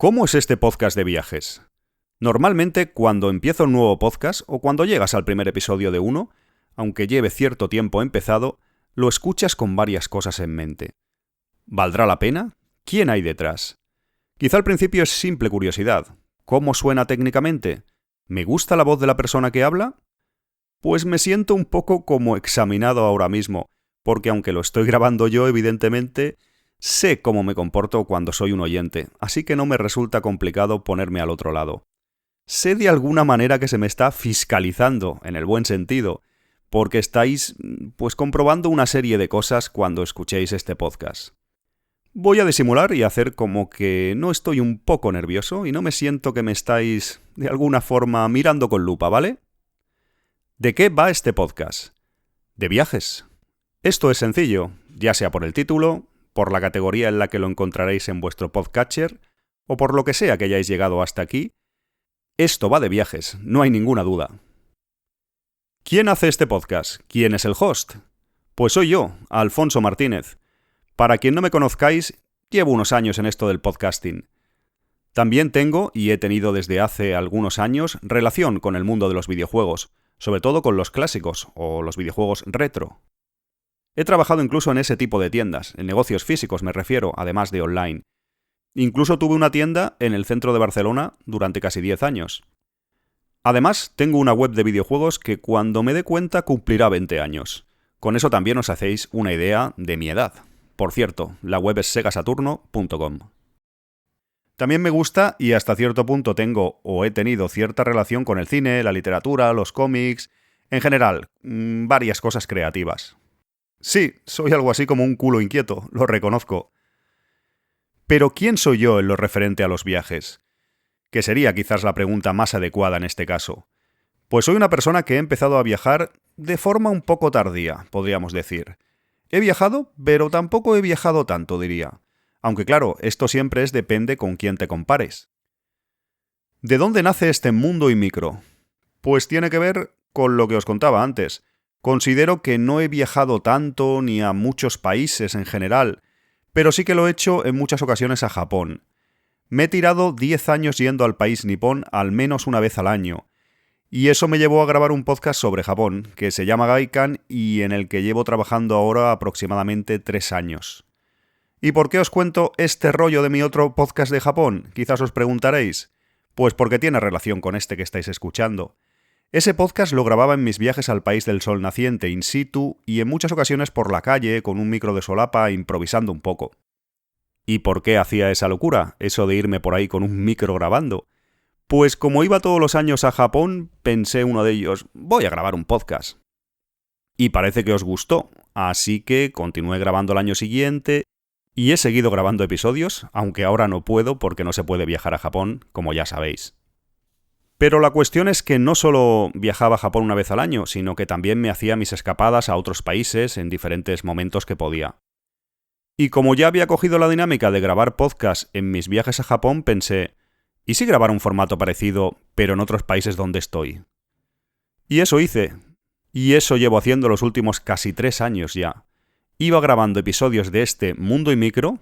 ¿Cómo es este podcast de viajes? Normalmente, cuando empiezo un nuevo podcast o cuando llegas al primer episodio de uno, aunque lleve cierto tiempo empezado, lo escuchas con varias cosas en mente. ¿Valdrá la pena? ¿Quién hay detrás? Quizá al principio es simple curiosidad. ¿Cómo suena técnicamente? ¿Me gusta la voz de la persona que habla? Pues me siento un poco como examinado ahora mismo, porque aunque lo estoy grabando yo, evidentemente, sé cómo me comporto cuando soy un oyente, así que no me resulta complicado ponerme al otro lado. Sé de alguna manera que se me está fiscalizando, en el buen sentido, porque estáis, comprobando una serie de cosas cuando escuchéis este podcast. Voy a disimular y hacer como que no estoy un poco nervioso y no me siento que me estáis, de alguna forma, mirando con lupa, ¿vale? ¿De qué va este podcast? De viajes. Esto es sencillo, ya sea por el título, por la categoría en la que lo encontraréis en vuestro podcatcher, o por lo que sea que hayáis llegado hasta aquí. Esto va de viajes, no hay ninguna duda. ¿Quién hace este podcast? ¿Quién es el host? Pues soy yo, Alfonso Martínez. Para quien no me conozcáis, llevo unos años en esto del podcasting. También tengo, y he tenido desde hace algunos años, relación con el mundo de los videojuegos, sobre todo con los clásicos o los videojuegos retro. He trabajado incluso en ese tipo de tiendas, en negocios físicos me refiero, además de online. Incluso tuve una tienda en el centro de Barcelona durante casi 10 años. Además, tengo una web de videojuegos que cuando me dé cuenta cumplirá 20 años. Con eso también os hacéis una idea de mi edad. Por cierto, la web es segasaturno.com. También me gusta y hasta cierto punto tengo o he tenido cierta relación con el cine, la literatura, los cómics, en general, varias cosas creativas. Sí, soy algo así como un culo inquieto, lo reconozco. Pero ¿quién soy yo en lo referente a los viajes? Que sería quizás la pregunta más adecuada en este caso. Pues soy una persona que he empezado a viajar de forma un poco tardía, podríamos decir. He viajado, pero tampoco he viajado tanto, diría. Aunque claro, esto siempre depende con quién te compares. ¿De dónde nace este mundo y micro? Pues tiene que ver con lo que os contaba antes. Considero que no he viajado tanto ni a muchos países en general, pero sí que lo he hecho en muchas ocasiones a Japón. Me he tirado 10 años yendo al país nipón al menos una vez al año, y eso me llevó a grabar un podcast sobre Japón, que se llama Gaikan y en el que llevo trabajando ahora aproximadamente 3 años. ¿Y por qué os cuento este rollo de mi otro podcast de Japón? Quizás os preguntaréis. Pues porque tiene relación con este que estáis escuchando. Ese podcast lo grababa en mis viajes al país del sol naciente in situ y en muchas ocasiones por la calle con un micro de solapa improvisando un poco. ¿Y por qué hacía esa locura, eso de irme por ahí con un micro grabando? Pues como iba todos los años a Japón, pensé uno de ellos, voy a grabar un podcast. Y parece que os gustó, así que continué grabando el año siguiente y he seguido grabando episodios, aunque ahora no puedo porque no se puede viajar a Japón, como ya sabéis. Pero la cuestión es que no solo viajaba a Japón una vez al año, sino que también me hacía mis escapadas a otros países en diferentes momentos que podía. Y como ya había cogido la dinámica de grabar podcast en mis viajes a Japón, pensé, ¿y si grabar un formato parecido, pero en otros países donde estoy? Y eso hice. Y eso llevo haciendo los últimos casi 3 años ya. Iba grabando episodios de este Mundo y Micro,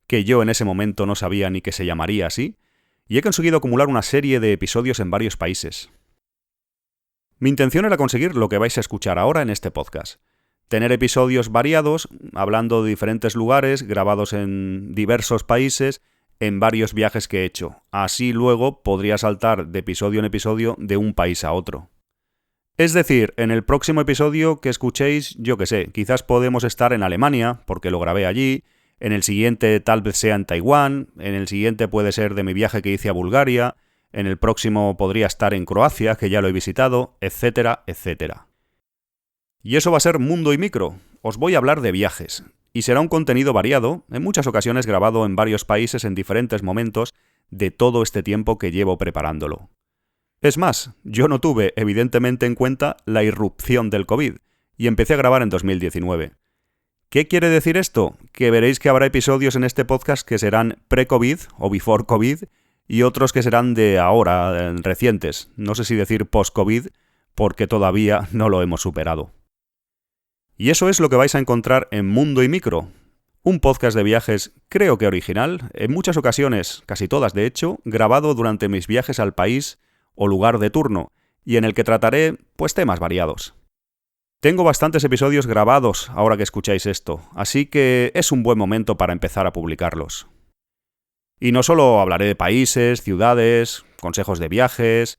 que yo en ese momento no sabía ni que se llamaría así, y he conseguido acumular una serie de episodios en varios países. Mi intención era conseguir lo que vais a escuchar ahora en este podcast. Tener episodios variados, hablando de diferentes lugares, grabados en diversos países, en varios viajes que he hecho. Así luego podría saltar de episodio en episodio de un país a otro. Es decir, en el próximo episodio que escuchéis, yo qué sé, quizás podemos estar en Alemania, porque lo grabé allí. En el siguiente tal vez sea en Taiwán, en el siguiente puede ser de mi viaje que hice a Bulgaria, en el próximo podría estar en Croacia, que ya lo he visitado, etcétera, etcétera. Y eso va a ser Mundo y Micro. Os voy a hablar de viajes. Y será un contenido variado, en muchas ocasiones grabado en varios países en diferentes momentos de todo este tiempo que llevo preparándolo. Es más, yo no tuve evidentemente en cuenta la irrupción del COVID, y empecé a grabar en 2019. ¿Qué quiere decir esto? Que veréis que habrá episodios en este podcast que serán pre-COVID o before COVID y otros que serán de ahora, recientes. No sé si decir post-COVID porque todavía no lo hemos superado. Y eso es lo que vais a encontrar en Mundo y Micro. Un podcast de viajes creo que original, en muchas ocasiones, casi todas de hecho, grabado durante mis viajes al país o lugar de turno, y en el que trataré, pues, temas variados. Tengo bastantes episodios grabados ahora que escucháis esto, así que es un buen momento para empezar a publicarlos. Y no solo hablaré de países, ciudades, consejos de viajes,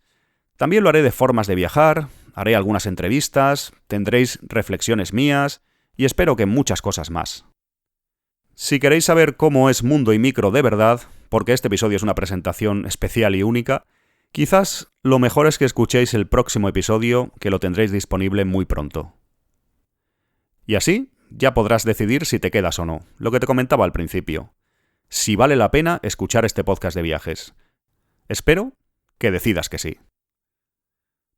también lo haré de formas de viajar, haré algunas entrevistas, tendréis reflexiones mías y espero que muchas cosas más. Si queréis saber cómo es Mundo y Micro de verdad, porque este episodio es una presentación especial y única, quizás lo mejor es que escuchéis el próximo episodio, que lo tendréis disponible muy pronto. Y así ya podrás decidir si te quedas o no, lo que te comentaba al principio. Si vale la pena escuchar este podcast de viajes. Espero que decidas que sí.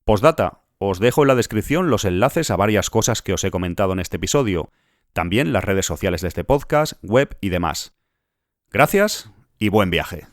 Postdata, os dejo en la descripción los enlaces a varias cosas que os he comentado en este episodio, también las redes sociales de este podcast, web y demás. Gracias y buen viaje.